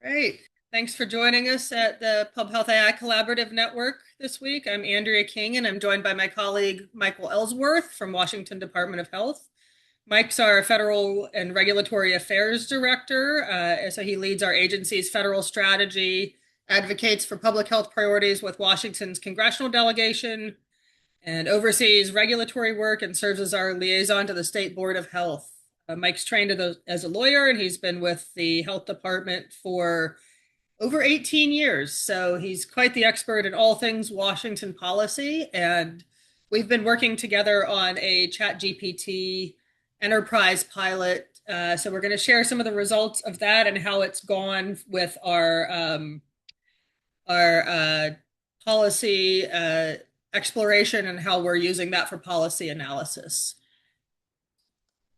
Great. Thanks for joining us at the Pub Health AI Collaborative Network this week. I'm Andrea King, and I'm joined by my colleague Michael Ellsworth from Washington Department of Health. Mike's our Federal and Regulatory Affairs Director, so he leads our agency's federal strategy, advocates for public health priorities with Washington's congressional delegation, and oversees regulatory work and serves as our liaison to the State Board of Health. Mike's trained as a lawyer, and he's been with the health department for over 18 years. So he's quite the expert in all things Washington policy. And we've been working together on a ChatGPT enterprise pilot. So we're going to share some of the results of that and how it's gone with our policy exploration and how we're using that for policy analysis.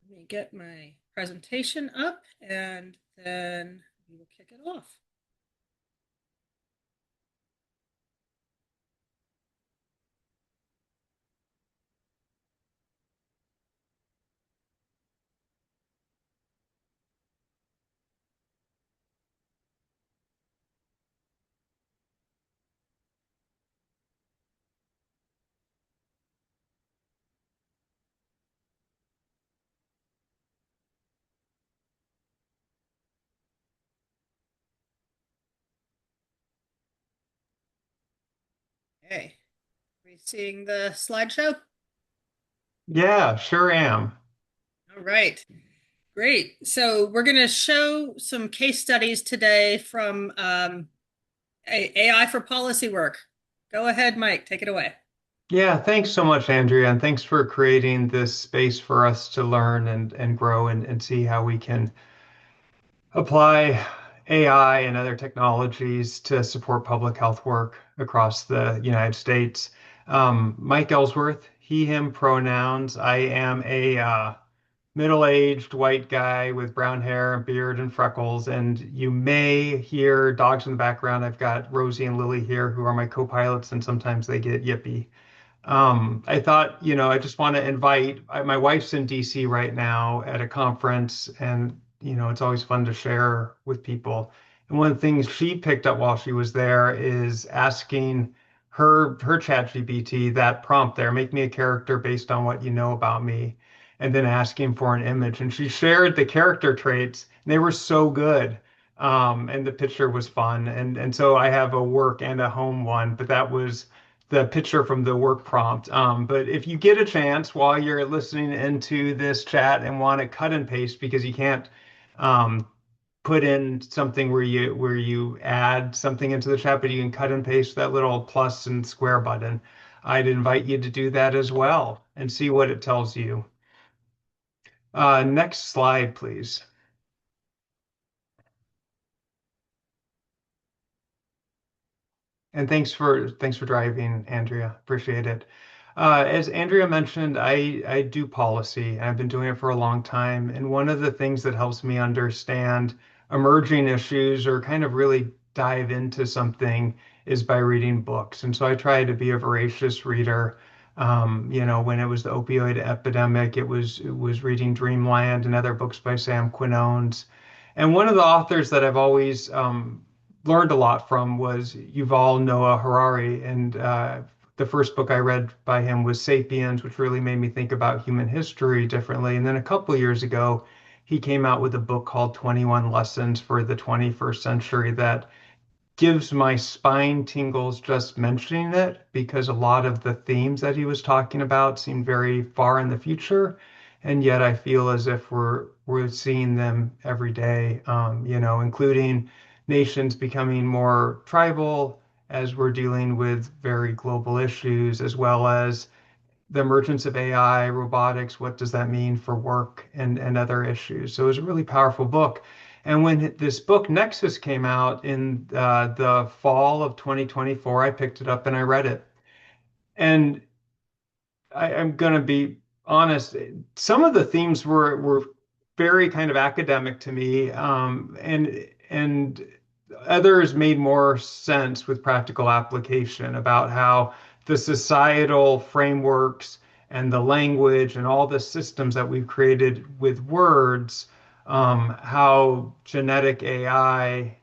Let me get my presentation up and then we will kick it off. Okay. Are we seeing the slideshow? Yeah, sure am. All right. Great. So we're going to show some case studies today from AI for policy work. Go ahead, Mike. Take it away. Yeah, thanks so much, Andrea, and thanks for creating this space for us to learn and grow and see how we can apply AI and other technologies to support public health work across the United States. Mike Ellsworth, he, him pronouns. I am a middle-aged white guy with brown hair and beard and freckles, and you may hear dogs in the background. I've got Rosie and Lily here, who are my co-pilots, and sometimes they get yippy. I thought, I just want to invite, my wife's in DC right now at a conference, and, it's always fun to share with people. And one of the things she picked up while she was there is asking her chat GPT that prompt there, make me a character based on what you know about me, and then asking for an image. And she shared the character traits, and they were so good. And the picture was fun. And so I have a work and a home one, but that was the picture from the work prompt. But if you get a chance while you're listening into this chat and want to cut and paste because you can't um, put in something where you add something into the chat, but you can cut and paste that little plus and square button. I'd invite you to do that as well and see what it tells you. Next slide, please. And thanks for driving, Andrea. Appreciate it. As Andrea mentioned, I do policy. I've been doing it for a long time, and one of the things that helps me understand emerging issues or kind of really dive into something is by reading books. And so I try to be a voracious reader. When it was the opioid epidemic, it was reading Dreamland and other books by Sam Quinones. And one of the authors that I've always learned a lot from was Yuval Noah Harari. And the first book I read by him was Sapiens, which really made me think about human history differently. And then a couple of years ago, he came out with a book called 21 Lessons for the 21st Century that gives my spine tingles just mentioning it because a lot of the themes that he was talking about seem very far in the future, and yet I feel as if we're seeing them every day. Including nations becoming more tribal as we're dealing with very global issues, as well as the emergence of AI, robotics, what does that mean for work and other issues. So it was a really powerful book. And when this book Nexus came out in the fall of 2024, I picked it up and I read it. And I'm going to be honest, some of the themes were very kind of academic to me, and others made more sense with practical application about how the societal frameworks and the language and all the systems that we've created with words, how genetic AI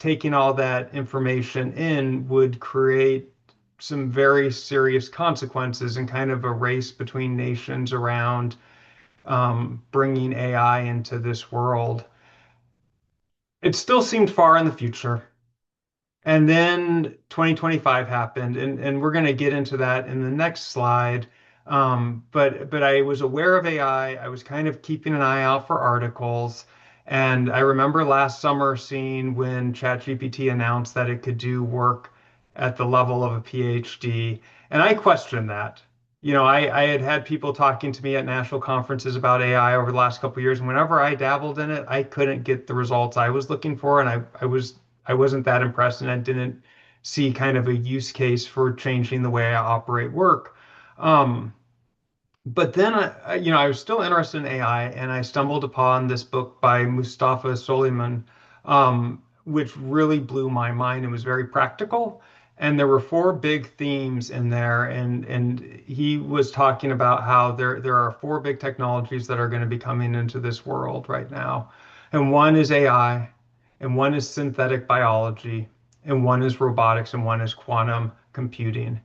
taking all that information in would create some very serious consequences and kind of a race between nations around bringing AI into this world. It still seemed far in the future. And then 2025 happened, and we're going to get into that in the next slide. But I was aware of AI. I was kind of keeping an eye out for articles. And I remember last summer seeing when ChatGPT announced that it could do work at the level of a PhD. And I questioned that. I had had people talking to me at national conferences about AI over the last couple of years, and whenever I dabbled in it, I couldn't get the results I was looking for, and I wasn't that impressed, and I didn't see kind of a use case for changing the way I operate work. Um, but then I was still interested in AI, and I stumbled upon this book by Mustafa Soliman, which really blew my mind and was very practical. And there were four big themes in there, and he was talking about how there are four big technologies that are going to be coming into this world right now, and one is AI, and one is synthetic biology, and one is robotics, and one is quantum computing.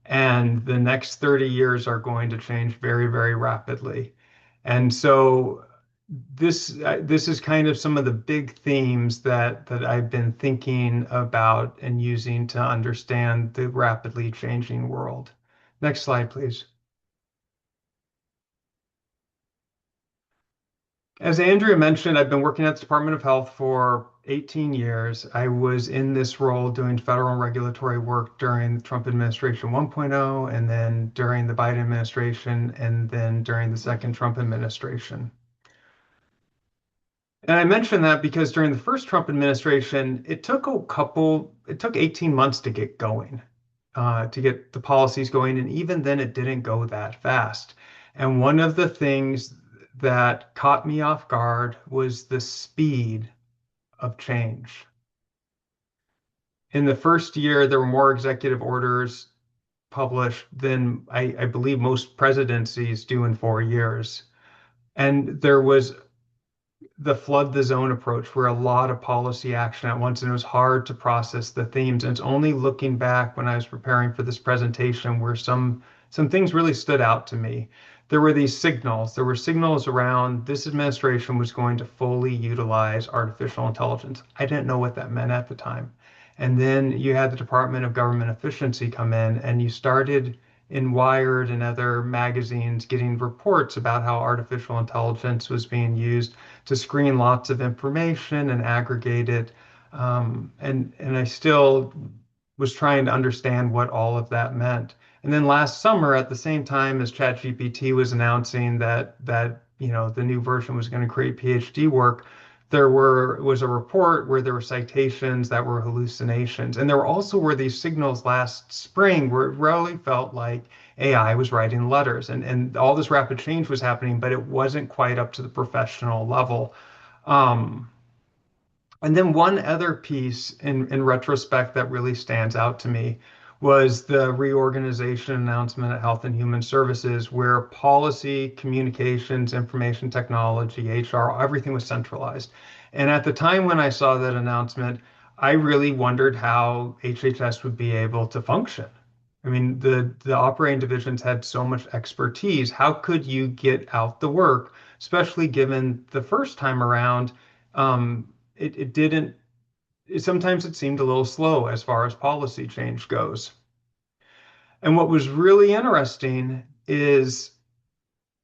And the next 30 years are going to change very, very rapidly. And so this is kind of some of the big themes that I've been thinking about and using to understand the rapidly changing world. Next slide, please. As Andrea mentioned, I've been working at the Department of Health for 18 years. I was in this role doing federal and regulatory work during the Trump administration 1.0, and then during the Biden administration, and then during the second Trump administration. And I mention that because during the first Trump administration, it took 18 months to get going, to get the policies going. And even then, it didn't go that fast. And one of the things that caught me off guard was the speed of change. In the first year, there were more executive orders published than I believe most presidencies do in 4 years. And there was the flood the zone approach where a lot of policy action at once, and it was hard to process the themes. And it's only looking back when I was preparing for this presentation where some things really stood out to me. There were these signals. There were signals around this administration was going to fully utilize artificial intelligence. I didn't know what that meant at the time. And then you had the Department of Government Efficiency come in, and you started in Wired and other magazines getting reports about how artificial intelligence was being used to screen lots of information and aggregate it. And I still was trying to understand what all of that meant. And then last summer, at the same time as ChatGPT was announcing that the new version was going to create PhD work, was a report where there were citations that were hallucinations, and there were these signals last spring where it really felt like AI was writing letters, and all this rapid change was happening, but it wasn't quite up to the professional level. Um, and then one other piece in retrospect that really stands out to me was the reorganization announcement at Health and Human Services, where policy, communications, information technology, HR, everything was centralized. And at the time when I saw that announcement, I really wondered how HHS would be able to function. I mean, the operating divisions had so much expertise. How could you get out the work, especially given the first time around? It didn't, sometimes it seemed a little slow as far as policy change goes. And what was really interesting is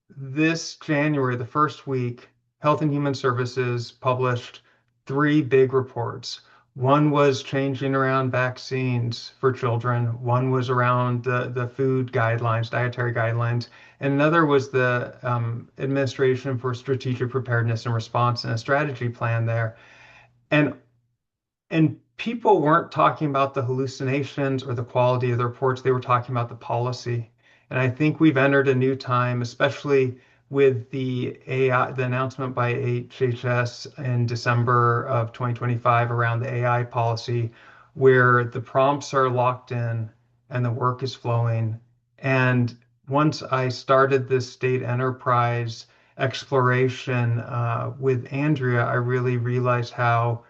this January, the first week, Health and Human Services published three big reports. One was changing around vaccines for children. One was around the food guidelines, dietary guidelines. And another was the Administration for Strategic Preparedness and Response and a strategy plan there. And and people weren't talking about the hallucinations or the quality of the reports. They were talking about the policy. And I think we've entered a new time, especially with the AI, the announcement by HHS in December of 2025 around the AI policy, where the prompts are locked in and the work is flowing. And once I started this state enterprise exploration with Andrea, I really realized how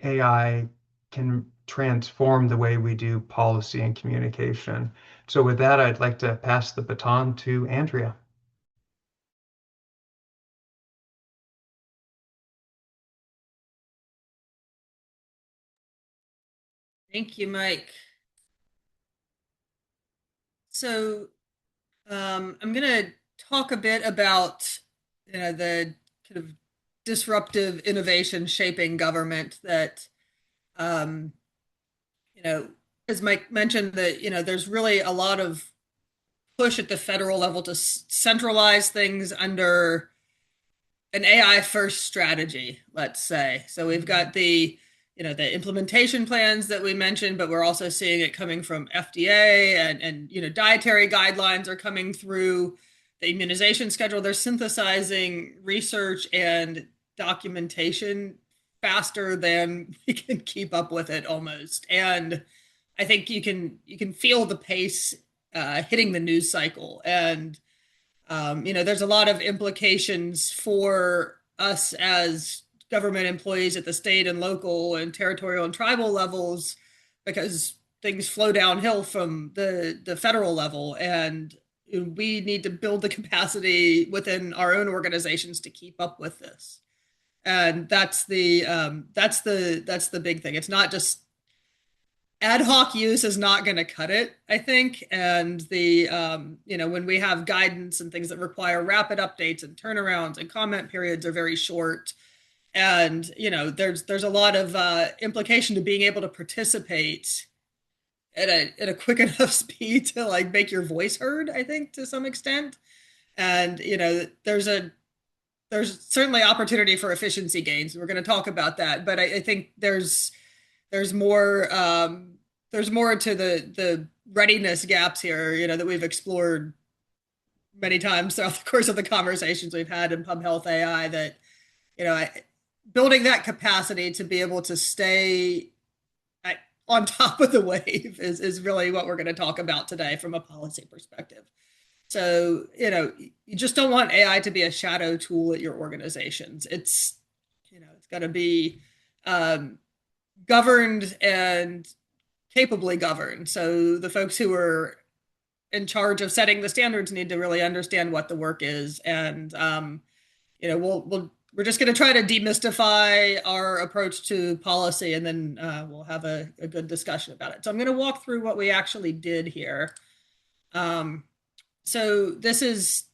AI can transform the way we do policy and communication. So with that, I'd like to pass the baton to Andrea. Thank you, Mike. So I'm going to talk a bit about the kind of disruptive innovation shaping government that um, you know, as Mike mentioned, that there's really a lot of push at the federal level to centralize things under an AI first strategy, let's say. So we've got the implementation plans that we mentioned, but we're also seeing it coming from FDA and dietary guidelines are coming through the immunization schedule. They're synthesizing research and documentation faster than we can keep up with it almost. And I think you can feel the pace hitting the news cycle. And there's a lot of implications for us as government employees at the state and local and territorial and tribal levels because things flow downhill from the federal level, and we need to build the capacity within our own organizations to keep up with this. And that's the big thing. It's not just ad hoc use is not going to cut it, I think. And when we have guidance and things that require rapid updates and turnarounds and comment periods are very short. And, there's a lot of implication to being able to participate at a quick enough speed to like make your voice heard, I think, to some extent. And, there's certainly opportunity for efficiency gains. We're going to talk about that. But I think there's more there's more to the readiness gaps here, that we've explored many times throughout the course of the conversations we've had in Pub Health AI. That you know, building that capacity to be able to stay on top of the wave is really what we're going to talk about today from a policy perspective. So, you just don't want AI to be a shadow tool at your organizations. It's got to be governed and capably governed. So the folks who are in charge of setting the standards need to really understand what the work is. And, we're just going to try to demystify our approach to policy, and then we'll have a good discussion about it. So I'm going to walk through what we actually did here. So this is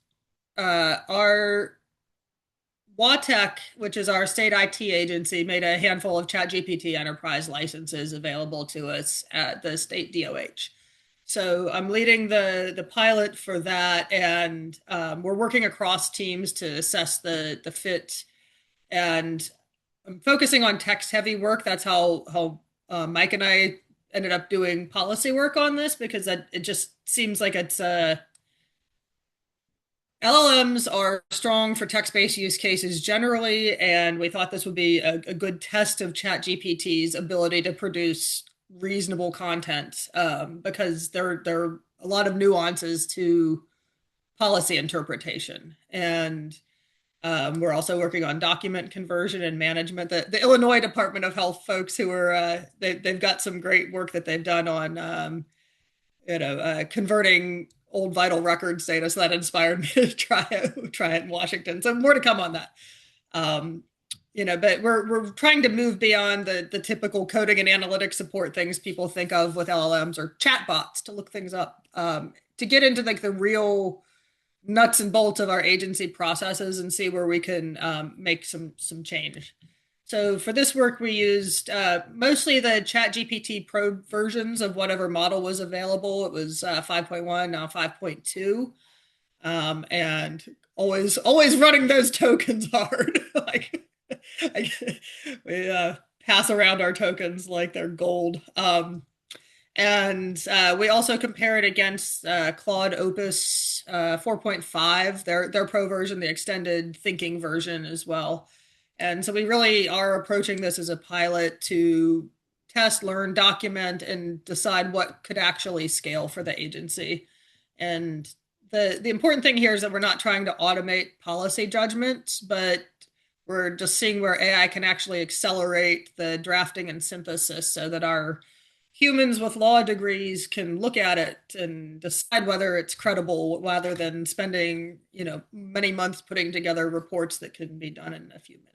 our WATEC, which is our state IT agency, made a handful of ChatGPT enterprise licenses available to us at the state DOH. So I'm leading the pilot for that, and we're working across teams to assess the fit. And I'm focusing on text-heavy work. That's how Mike and I ended up doing policy work on this, because it just seems like it's LLMs are strong for text-based use cases generally, and we thought this would be a good test of ChatGPT's ability to produce reasonable content, because there are a lot of nuances to policy interpretation. And we're also working on document conversion and management. The Illinois Department of Health folks who are they've got some great work that they've done on converting old vital records data. So that inspired me to try it in Washington. So more to come on that. But we're trying to move beyond the typical coding and analytics support things people think of with LLMs or chatbots to look things up, to get into like the real nuts and bolts of our agency processes and see where we can make some change. So for this work, we used mostly the ChatGPT Pro versions of whatever model was available. It was 5.1, now 5.2, and always running those tokens hard. Like we pass around our tokens like they're gold. And we also compare it against Claude Opus 4.5, their pro version, the extended thinking version as well. And so we really are approaching this as a pilot to test, learn, document, and decide what could actually scale for the agency. And the important thing here is that we're not trying to automate policy judgments, but we're just seeing where AI can actually accelerate the drafting and synthesis so that our humans with law degrees can look at it and decide whether it's credible rather than spending, many months putting together reports that can be done in a few minutes.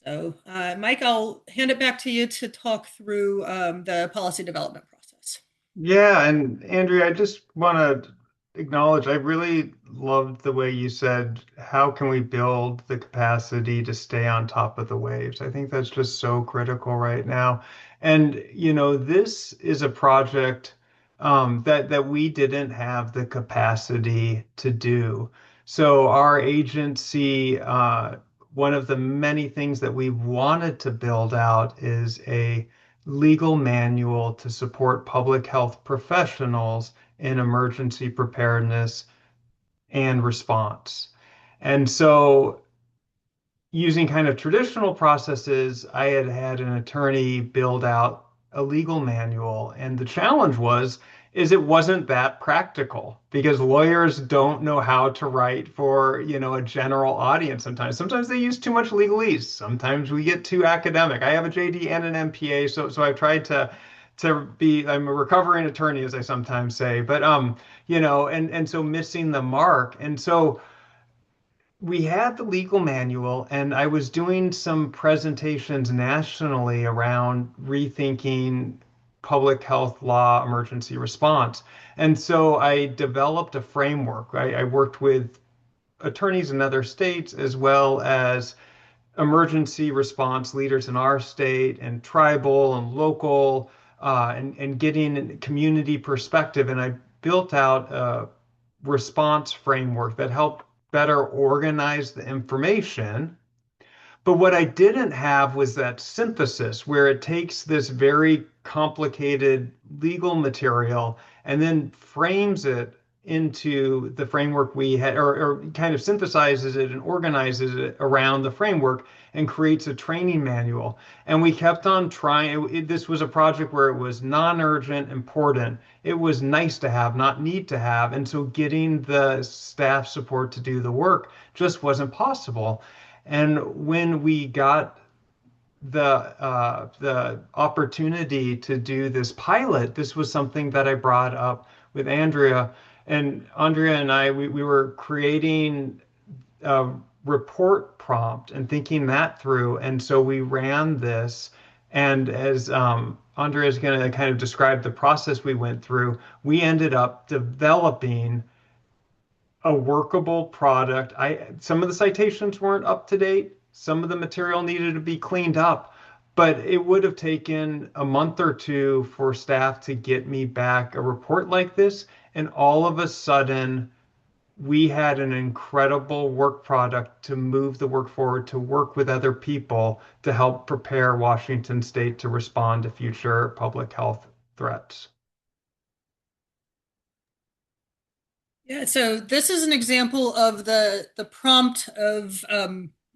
So, Mike, I'll hand it back to you to talk through the policy development process. Yeah, and Andrea, I just want to acknowledge I really loved the way you said, how can we build the capacity to stay on top of the waves? I think that's just so critical right now. And, this is a project that we didn't have the capacity to do. So our agency, one of the many things that we wanted to build out is a legal manual to support public health professionals in emergency preparedness and response. And so using kind of traditional processes, I had had an attorney build out a legal manual, and the challenge is it wasn't that practical because lawyers don't know how to write for, a general audience sometimes. Sometimes they use too much legalese. Sometimes we get too academic. I have a JD and an MPA, so I've tried I'm a recovering attorney, as I sometimes say, but and so missing the mark. And so we had the legal manual, and I was doing some presentations nationally around rethinking public health law emergency response. And so I developed a framework. I worked with attorneys in other states as well as emergency response leaders in our state and tribal and local and getting community perspective. And I built out a response framework that helped better organize the information, but what I didn't have was that synthesis where it takes this very complicated legal material and then frames it into the framework we had, or kind of synthesizes it and organizes it around the framework and creates a training manual. And we kept on trying. This was a project where it was non-urgent, important. It was nice to have, not need to have. And so getting the staff support to do the work just wasn't possible. And when we got the opportunity to do this pilot, this was something that I brought up with Andrea. And Andrea and we were creating a report prompt and thinking that through. And so we ran this. And as Andrea is going to kind of describe the process we went through, we ended up developing a workable product. Some of the citations weren't up to date. Some of the material needed to be cleaned up, but it would have taken a month or two for staff to get me back a report like this. And all of a sudden, we had an incredible work product to move the work forward, to work with other people to help prepare Washington State to respond to future public health threats. Yeah, so this is an example of the prompt of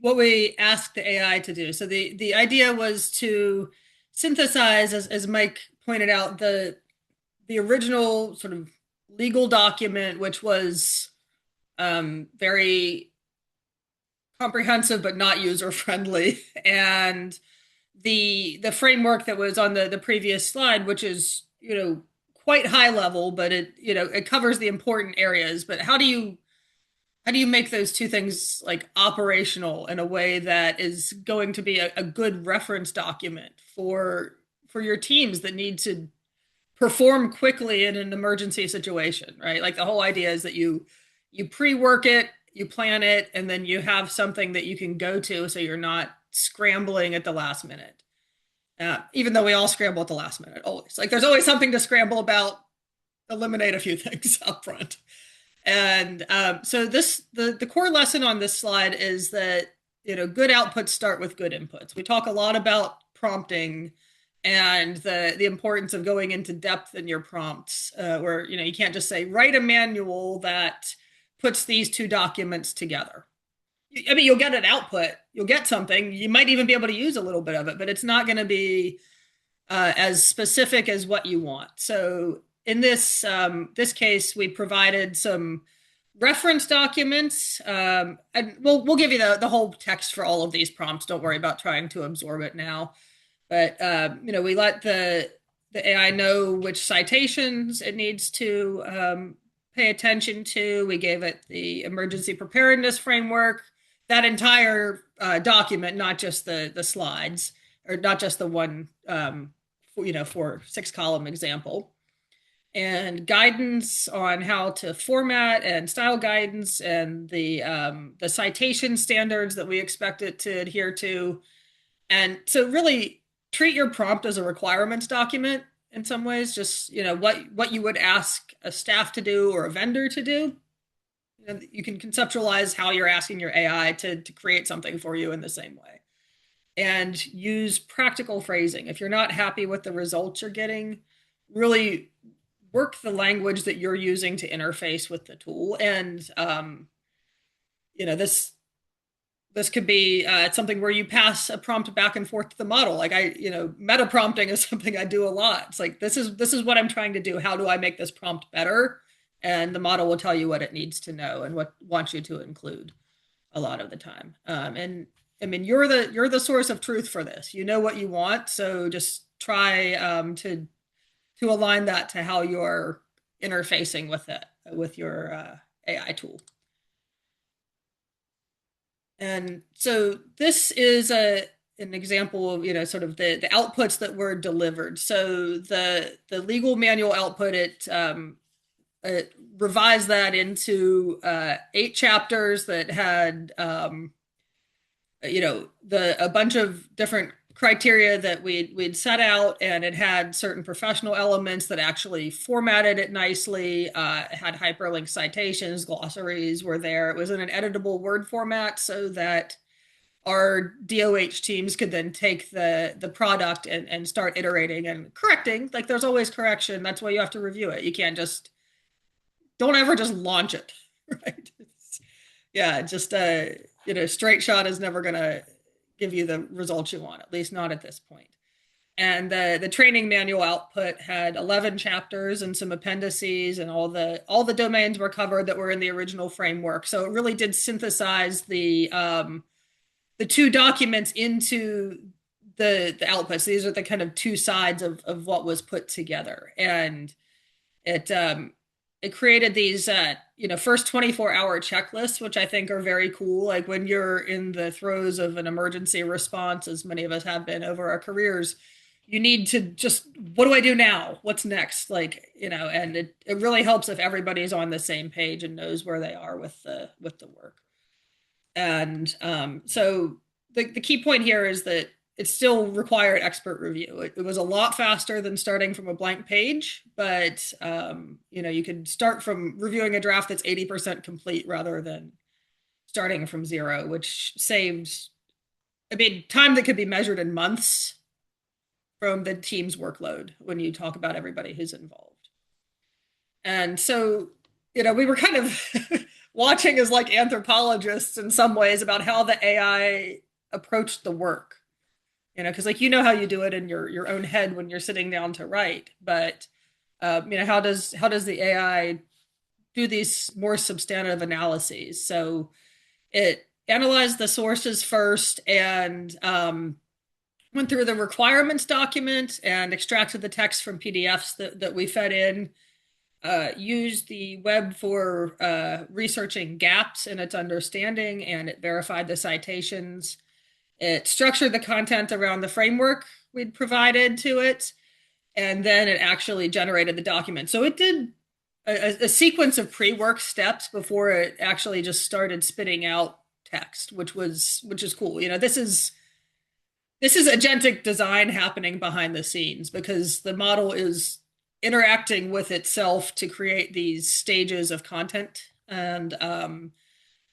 what we asked the AI to do. So the idea was to synthesize, as Mike pointed out, the original sort of legal document, which was very comprehensive but not user friendly, and the framework that was on the previous slide, which is quite high level, but it covers the important areas. But how do you make those two things like operational in a way that is going to be a good reference document for your teams that need to perform quickly in an emergency situation, right? Like the whole idea is that you pre-work it, you plan it, and then you have something that you can go to so you're not scrambling at the last minute. Even though we all scramble at the last minute, always. Like there's always something to scramble about, eliminate a few things up front. And so the core lesson on this slide is that good outputs start with good inputs. We talk a lot about prompting and the importance of going into depth in your prompts, where you can't just say write a manual that puts these two documents together. I mean, you'll get an output, you'll get something, you might even be able to use a little bit of it, but it's not going to be as specific as what you want. So in this case, we provided some reference documents, and we'll give you the whole text for all of these prompts. Don't worry about trying to absorb it now. But we let the AI know which citations it needs to pay attention to. We gave it the emergency preparedness framework, that entire document, not just the slides, or not just the one 4 6 column example, and guidance on how to format and style guidance, and the citation standards that we expect it to adhere to. And so really treat your prompt as a requirements document in some ways, just what you would ask a staff to do or a vendor to do. You can conceptualize how you're asking your AI to create something for you in the same way. And use practical phrasing. If you're not happy with the results you're getting, really work the language that you're using to interface with the tool. And this could be something where you pass a prompt back and forth to the model. Like meta prompting is something I do a lot. It's like, this is what I'm trying to do. How do I make this prompt better? And the model will tell you what it needs to know and what wants you to include a lot of the time. And I mean, you're the source of truth for this. You know what you want, so just try to align that to how you're interfacing with it with your AI tool. And so this is an example of sort of the outputs that were delivered. So the legal manual output, it revised that into 8 chapters that had a bunch of different criteria that we'd set out, and it had certain professional elements that actually formatted it nicely. It had hyperlink citations, glossaries were there. It was in an editable Word format so that our DOH teams could then take the product and start iterating and correcting. Like, there's always correction. That's why you have to review it. You can't don't ever just launch it, right? Yeah, just straight shot is never gonna give you the results you want, at least not at this point. And the training manual output had 11 chapters and some appendices, and all the domains were covered that were in the original framework. So it really did synthesize the 2 documents into the outputs. These are the kind of 2 sides of what was put together, and it created these first 24-hour checklists, which I think are very cool. Like, when you're in the throes of an emergency response, as many of us have been over our careers, you need to just, what do I do now? What's next? And it really helps if everybody's on the same page and knows where they are with the work. And so the key point here is that it still required expert review. It was a lot faster than starting from a blank page, but you could start from reviewing a draft that's 80% complete rather than starting from 0, which saves, time that could be measured in months from the team's workload when you talk about everybody who's involved. And so, we were kind of watching as like anthropologists in some ways about how the AI approached the work. Because how you do it in your own head when you're sitting down to write, but how does the AI do these more substantive analyses? So it analyzed the sources first, and went through the requirements document and extracted the text from PDFs that we fed in. Used the web for researching gaps in its understanding, and it verified the citations. It structured the content around the framework we'd provided to it, and then it actually generated the document. So it did a sequence of pre-work steps before it actually just started spitting out text, which is cool. This is agentic design happening behind the scenes, because the model is interacting with itself to create these stages of content, and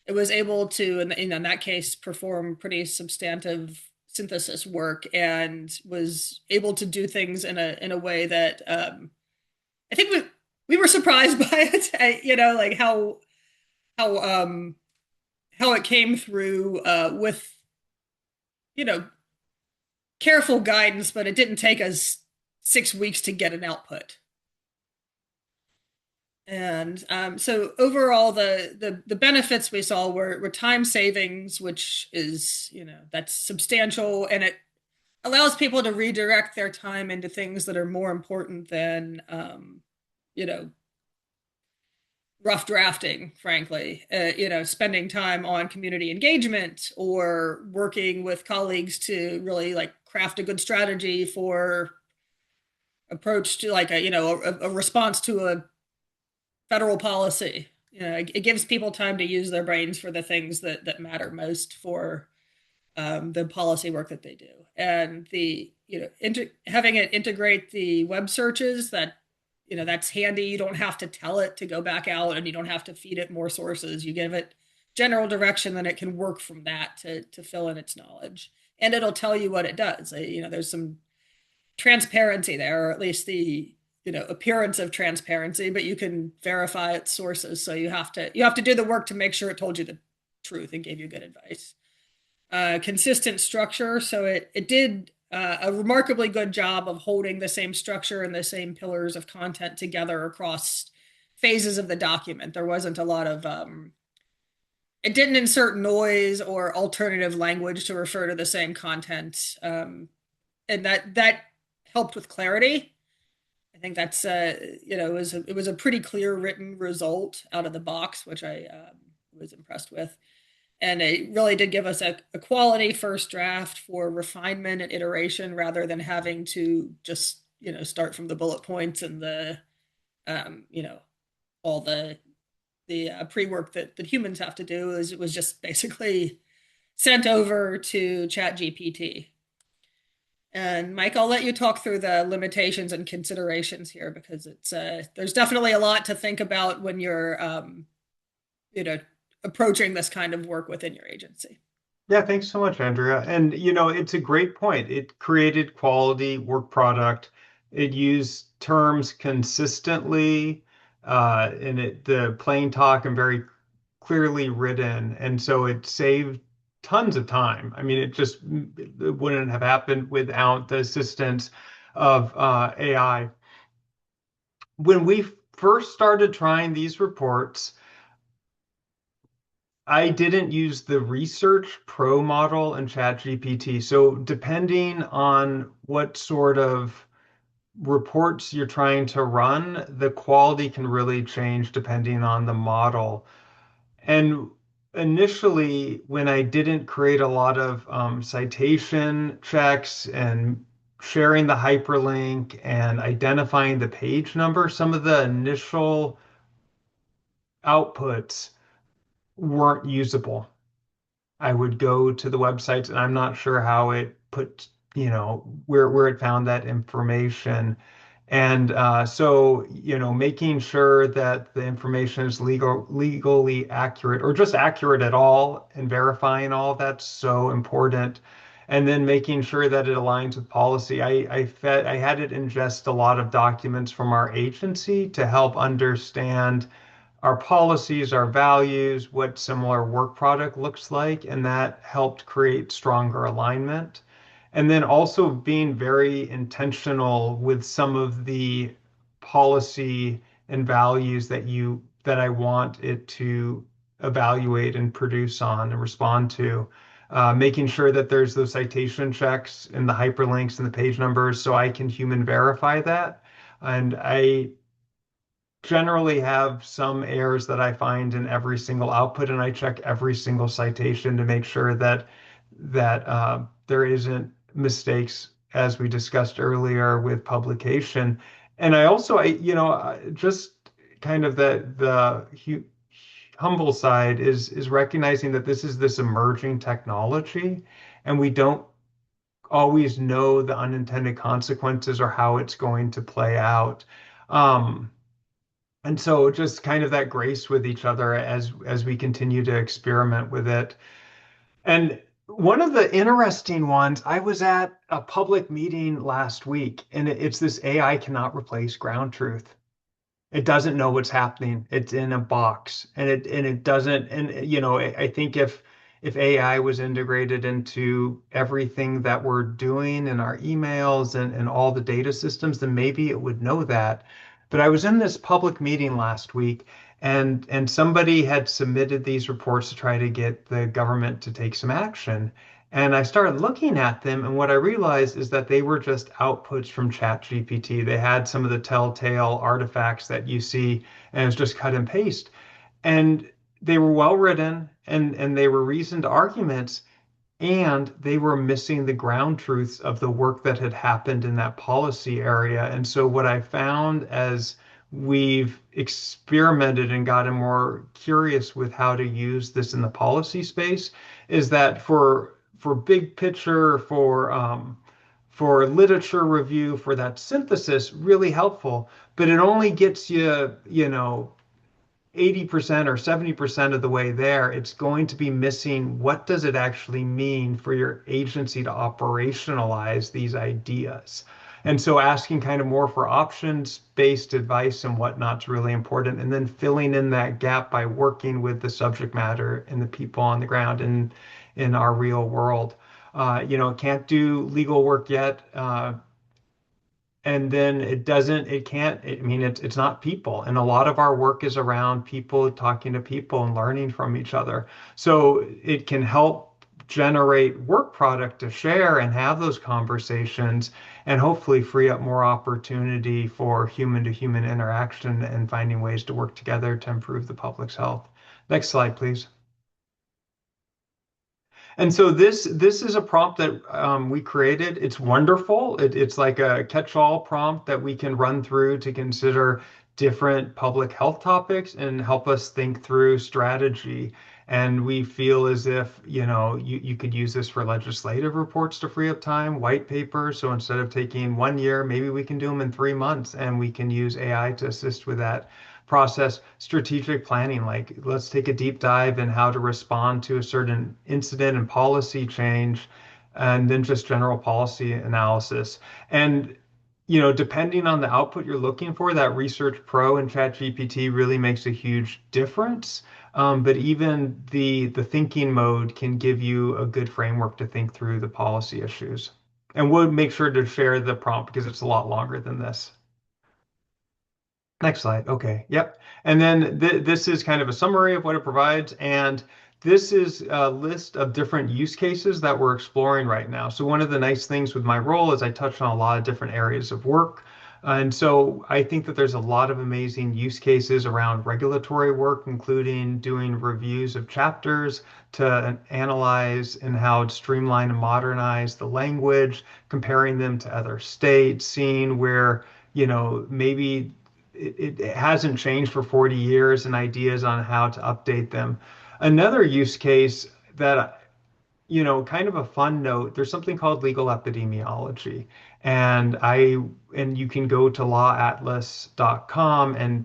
it was able to, in that case, perform pretty substantive synthesis work, and was able to do things in a way that I think we were surprised by it. Like how it came through with careful guidance, but it didn't take us 6 weeks to get an output. And so overall, the benefits we saw were time savings, which is, that's substantial, and it allows people to redirect their time into things that are more important than, you know, rough drafting, frankly. Spending time on community engagement or working with colleagues to really like craft a good strategy for approach to like a response to a federal policy. It gives people time to use their brains for the things that matter most for the policy work that they do. And having it integrate the web searches, that's handy. You don't have to tell it to go back out, and you don't have to feed it more sources. You give it general direction, then it can work from that to fill in its knowledge, and it'll tell you what it does. There's some transparency there, or at least the appearance of transparency, but you can verify its sources. So you have to do the work to make sure it told you the truth and gave you good advice. Consistent structure. So it did a remarkably good job of holding the same structure and the same pillars of content together across phases of the document. There wasn't a lot of it didn't insert noise or alternative language to refer to the same content, and that helped with clarity. I think that's it was a pretty clear written result out of the box, which I was impressed with. And it really did give us a quality first draft for refinement and iteration rather than having to just, start from the bullet points and all the pre-work that humans have to do. It was just basically sent over to ChatGPT. And Mike, I'll let you talk through the limitations and considerations here because there's definitely a lot to think about when you're you know approaching this kind of work within your agency. Yeah, thanks so much, Andrea. And it's a great point. It created quality work product. It used terms consistently, and the plain talk and very clearly written. And so it saved tons of time. I mean, it wouldn't have happened without the assistance of AI. When we first started trying these reports, I didn't use the Research Pro model in ChatGPT. So depending on what sort of reports you're trying to run, the quality can really change depending on the model. And initially, when I didn't create a lot of citation checks and sharing the hyperlink and identifying the page number, some of the initial outputs weren't usable. I would go to the websites and I'm not sure how it put, where it found that information. And so, making sure that the information is legally accurate or just accurate at all and verifying all that's so important. And then making sure that it aligns with policy. I had it ingest a lot of documents from our agency to help understand our policies, our values, what similar work product looks like, and that helped create stronger alignment. And then also being very intentional with some of the policy and values that I want it to evaluate and produce on and respond to. Making sure that there's those citation checks and the hyperlinks and the page numbers so I can human verify that. And I generally have some errors that I find in every single output, and I check every single citation to make sure that there isn't mistakes as we discussed earlier with publication. And I also, just kind of the humble side is recognizing that this emerging technology, and we don't always know the unintended consequences or how it's going to play out. Um, and so just kind of that grace with each other as we continue to experiment with it. And one of the interesting ones, I was at a public meeting last week, and it's this AI cannot replace ground truth. It doesn't know what's happening. It's in a box, and it doesn't. And I think if AI was integrated into everything that we're doing in our emails and all the data systems, then maybe it would know that. But I was in this public meeting last week, and somebody had submitted these reports to try to get the government to take some action. And I started looking at them, and what I realized is that they were just outputs from ChatGPT. They had some of the telltale artifacts that you see, and it was just cut and paste. And they were well written, and they were reasoned arguments, and they were missing the ground truths of the work that had happened in that policy area. And so, what I found as we've experimented and gotten more curious with how to use this in the policy space is that for big picture, for literature review, for that synthesis, really helpful. But it only gets you, 80% or 70% of the way there, it's going to be missing what does it actually mean for your agency to operationalize these ideas. And so asking kind of more for options-based advice and whatnot's really important. And then filling in that gap by working with the subject matter and the people on the ground in our real world. It can't do legal work yet. And then it can't, I mean, it's not people. And a lot of our work is around people talking to people and learning from each other. So it can help generate work product to share and have those conversations and hopefully free up more opportunity for human to human interaction and finding ways to work together to improve the public's health. Next slide, please. And so this is a prompt that we created. It's wonderful. It's like a catch-all prompt that we can run through to consider different public health topics and help us think through strategy. And we feel as if, you could use this for legislative reports to free up time, white papers. So instead of taking 1 year, maybe we can do them in 3 months, and we can use AI to assist with that process. Strategic planning, like let's take a deep dive in how to respond to a certain incident and policy change, and then just general policy analysis. And depending on the output you're looking for, that Research Pro and ChatGPT really makes a huge difference. But even the thinking mode can give you a good framework to think through the policy issues. And we'll make sure to share the prompt because it's a lot longer than this. Next slide. Okay. Yep. And then this is kind of a summary of what it provides. And this is a list of different use cases that we're exploring right now. So one of the nice things with my role is I touch on a lot of different areas of work. And so I think that there's a lot of amazing use cases around regulatory work, including doing reviews of chapters to analyze and how to streamline and modernize the language, comparing them to other states, seeing where, maybe it hasn't changed for 40 years and ideas on how to update them. Another use case that, kind of a fun note, there's something called legal epidemiology. And you can go to lawatlas.com, and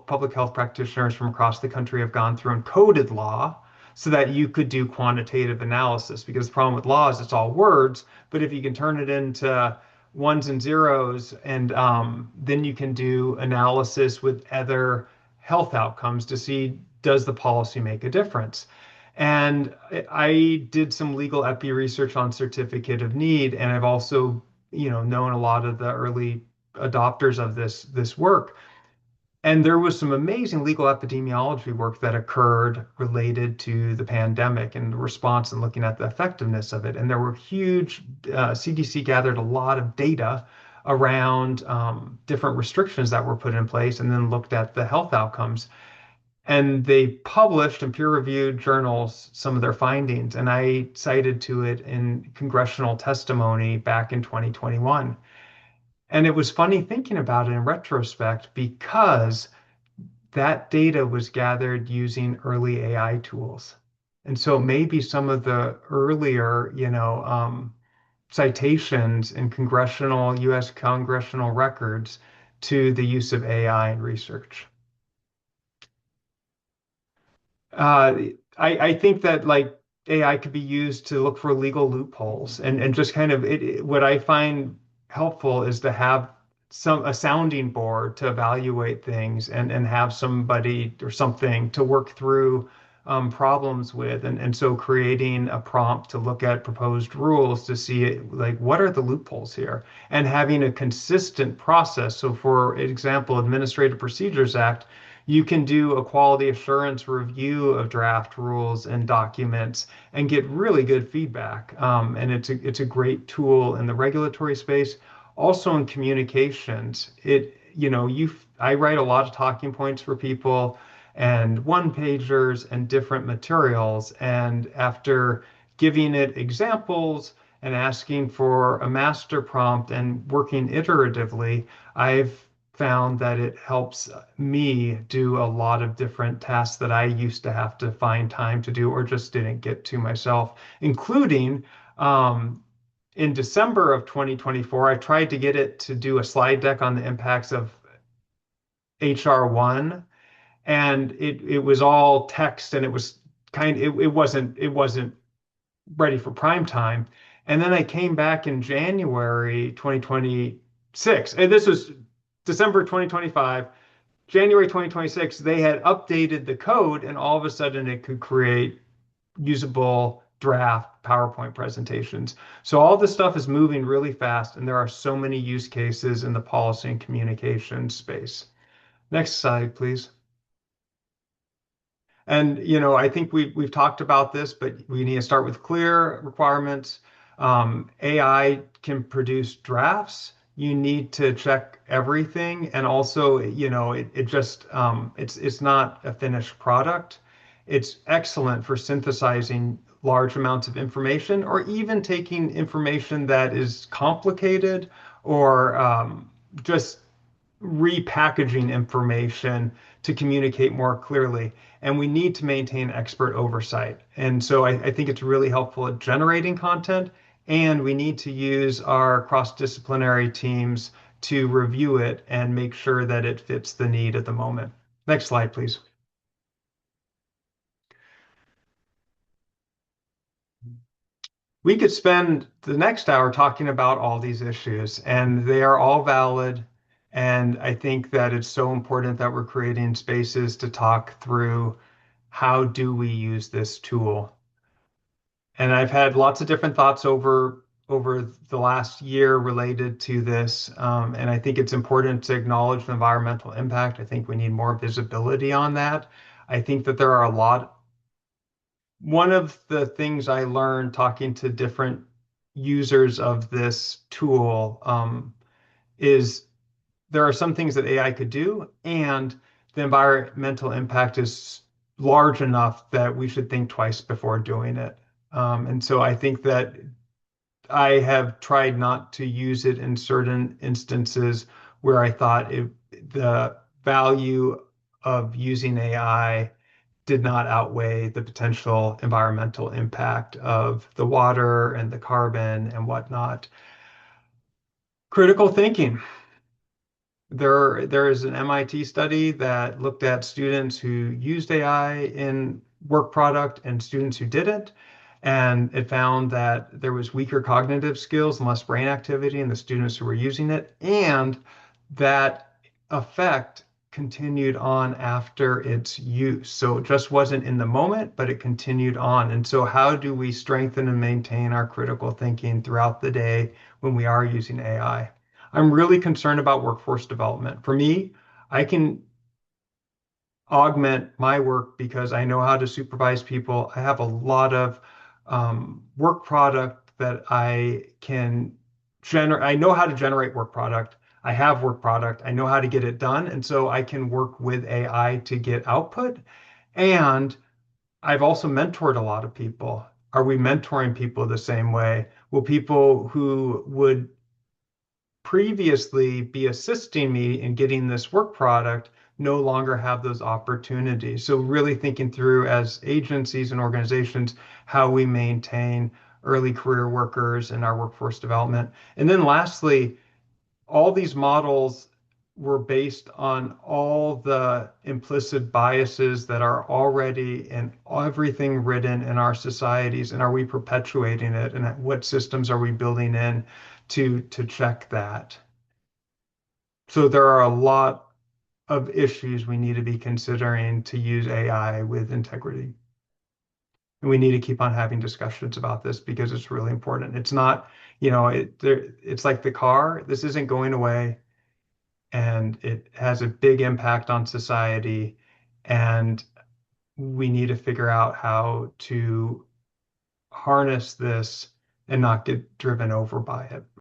public health practitioners from across the country have gone through and coded law so that you could do quantitative analysis. Because the problem with law is it's all words, but if you can turn it into ones and zeros, and then you can do analysis with other health outcomes to see does the policy make a difference. And I did some legal epi research on certificate of need, and I've also, known a lot of the early adopters of this work. And there was some amazing legal epidemiology work that occurred related to the pandemic and the response and looking at the effectiveness of it. And there were huge, CDC gathered a lot of data around different restrictions that were put in place and then looked at the health outcomes. And they published in peer-reviewed journals some of their findings. And I cited to it in congressional testimony back in 2021. And it was funny thinking about it in retrospect because that data was gathered using early AI tools. And so maybe some of the earlier, citations in US congressional records to the use of AI in research. Uh, I think that like AI could be used to look for legal loopholes and just kind of what I find helpful is to have a sounding board to evaluate things and have somebody or something to work through problems with. And so creating a prompt to look at proposed rules to see it, like what are the loopholes here and having a consistent process. So for example, Administrative Procedures Act, you can do a quality assurance review of draft rules and documents and get really good feedback. And it's a great tool in the regulatory space. Also in communications, I write a lot of talking points for people and one pagers and different materials. And after giving it examples and asking for a master prompt and working iteratively, I've found that it helps me do a lot of different tasks that I used to have to find time to do or just didn't get to myself, including in December of 2024, I tried to get it to do a slide deck on the impacts of HR1, and it was all text, and it was it wasn't ready for prime time. And then I came back in January 2026, and this was December 2025. January 2026, they had updated the code, and all of a sudden it could create usable draft PowerPoint presentations. So all this stuff is moving really fast, and there are so many use cases in the policy and communication space. Next slide, please. And I think we've talked about this, but we need to start with clear requirements. AI can produce drafts. You need to check everything, and also, it's not a finished product. It's excellent for synthesizing large amounts of information, or even taking information that is complicated, or just repackaging information to communicate more clearly. And we need to maintain expert oversight. And so I think it's really helpful at generating content, and we need to use our cross-disciplinary teams to review it and make sure that it fits the need at the moment. Next slide, please. We could spend the next hour talking about all these issues, and they are all valid. And I think that it's so important that we're creating spaces to talk through how do we use this tool. And I've had lots of different thoughts over the last year related to this. And I think it's important to acknowledge the environmental impact. I think we need more visibility on that. I think that there are a lot. One of the things I learned talking to different users of this tool is there are some things that AI could do, and the environmental impact is large enough that we should think twice before doing it. And so I think that I have tried not to use it in certain instances where I thought the value of using AI did not outweigh the potential environmental impact of the water and the carbon and whatnot. Critical thinking. There is an MIT study that looked at students who used AI in work product and students who didn't. And it found that there was weaker cognitive skills and less brain activity in the students who were using it. And that effect continued on after its use. So it just wasn't in the moment, but it continued on. And so how do we strengthen and maintain our critical thinking throughout the day when we are using AI? I'm really concerned about workforce development. For me, I can augment my work because I know how to supervise people. I have a lot of work product that I can generate. I know how to generate work product. I have work product. I know how to get it done. And so I can work with AI to get output. And I've also mentored a lot of people. Are we mentoring people the same way? Will people who would previously be assisting me in getting this work product no longer have those opportunities? So really thinking through as agencies and organizations how we maintain early career workers in our workforce development. And then lastly, all these models were based on all the implicit biases that are already in everything written in our societies. And are we perpetuating it? And what systems are we building in to check that? So there are a lot of issues we need to be considering to use AI with integrity. And we need to keep on having discussions about this because it's really important. It's not, it's like the car. This isn't going away, and it has a big impact on society. And we need to figure out how to harness this and not get driven over by it.